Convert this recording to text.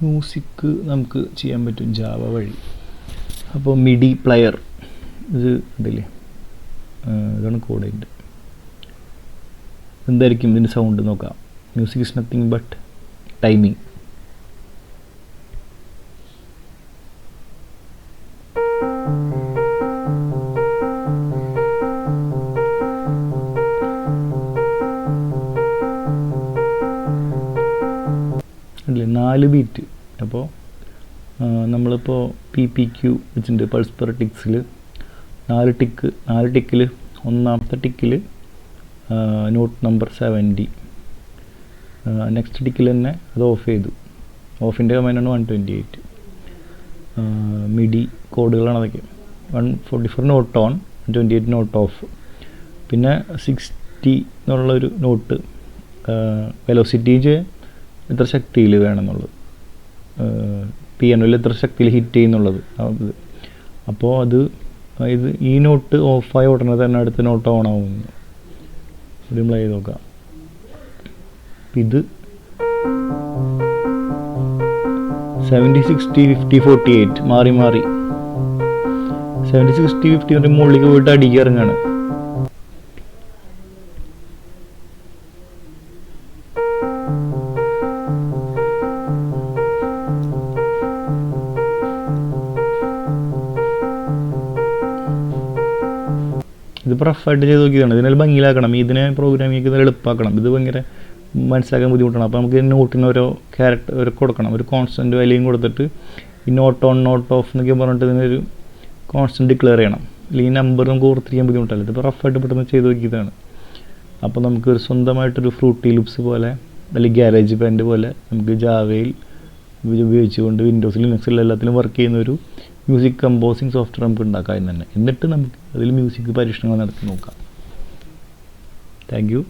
Music നമുക്ക് ചെയ്യാൻ പറ്റും ജാവ വഴി. അപ്പോൾ മിഡി പ്ലെയർ ഇത് ഉണ്ടല്ലേ, ഇതാണ് കോഡിൻ്റെ. എന്തായിരിക്കും ഇതിൻ്റെ സൗണ്ട് നോക്കാം. Music is nothing but timing. അല്ലേ 4 ബീറ്റ്. അപ്പോൾ നമ്മളിപ്പോൾ PPQ വെച്ചിട്ടുണ്ട്, പൾസ് പെർ ടിക്സിൽ 4 ടിക്കിൽ ഒന്നാമത്തെ ടിക്കിൽ നോട്ട് നമ്പർ 70, നെക്സ്റ്റ് ടിക്കിൽ തന്നെ അത് ഓഫ് ചെയ്തു. ഓഫിൻ്റെ കമാൻഡാണ് 128. മിഡി കോഡുകളാണ് അതൊക്കെ. 144 നോട്ട് ഓൺ, 128 നോട്ട് ഓഫ്. പിന്നെ 60 എന്നുള്ളൊരു നോട്ട് വെലോസിറ്റി എത്ര ശക്തിയിൽ വേണമെന്നുള്ളത്, പിയാനോയിൽ എത്ര ശക്തിയിൽ ഹിറ്റ് ചെയ്യുന്നുള്ളത്. അപ്പോൾ ഇത് ഈ നോട്ട് ഓഫായ ഉടനെ തന്നെ അടുത്ത നോട്ട് ഓൺ ആവുന്നു. ഇത് പ്ലേ ചെയ്ത് നോക്കാം. ഇത് 70, 60, 50, 48 മാറി 70, 60, 50 മുകളിലേക്ക് പോയിട്ട് അടിക്ക് ഇറങ്ങാണ്. ഇതിപ്പോൾ റഫായിട്ട് ചെയ്ത് നോക്കിയതാണ്. ഇതിനെ ഭംഗിയിലാക്കണം, ഇതിനെ പ്രോഗ്രാമിങ് എളുപ്പമാക്കണം. ഇത് ഭയങ്കര മനസ്സിലാക്കാൻ ബുദ്ധിമുട്ടാണ്. അപ്പോൾ നമുക്ക് നോട്ടിന് ഓരോ ക്യാരക്ടർ കൊടുക്കണം, ഒരു കോൺസ്റ്റൻറ്റ് വാല്യൂയും കൊടുത്തിട്ട് ഈ നോട്ട് ഓൺ നോട്ട് ഓഫ് എന്നൊക്കെ പറഞ്ഞിട്ട് ഇതിനൊരു കോൺസ്റ്റൻറ്റ് ഡിക്ലെയർ ചെയ്യണം. അല്ലെങ്കിൽ നമ്പർ നമുക്ക് ഓർത്തിരിക്കാൻ ബുദ്ധിമുട്ടല്ല. ഇതിപ്പോൾ റഫായിട്ട് പെട്ടെന്ന് ചെയ്ത് നോക്കിയതാണ്. അപ്പോൾ നമുക്കൊരു സ്വന്തമായിട്ടൊരു ഫ്രൂട്ടി ലൂപ്സ് പോലെ അല്ലെങ്കിൽ ഗാരേജ് ബാൻഡ് പോലെ നമുക്ക് ജാവയിൽ ഉപയോഗിച്ചുകൊണ്ട് വിൻഡോസിൽ ലിനക്സിൽ എല്ലാത്തിലും വർക്ക് ചെയ്യുന്ന ഒരു മ്യൂസിക് കമ്പോസിങ് സോഫ്റ്റ്വെയർ നമുക്ക് ഉണ്ടാക്കാം തന്നെ. എന്നിട്ട് നമുക്ക് അതിൽ മ്യൂസിക് പരീക്ഷണങ്ങൾ നടത്തി നോക്കാം. Thank you.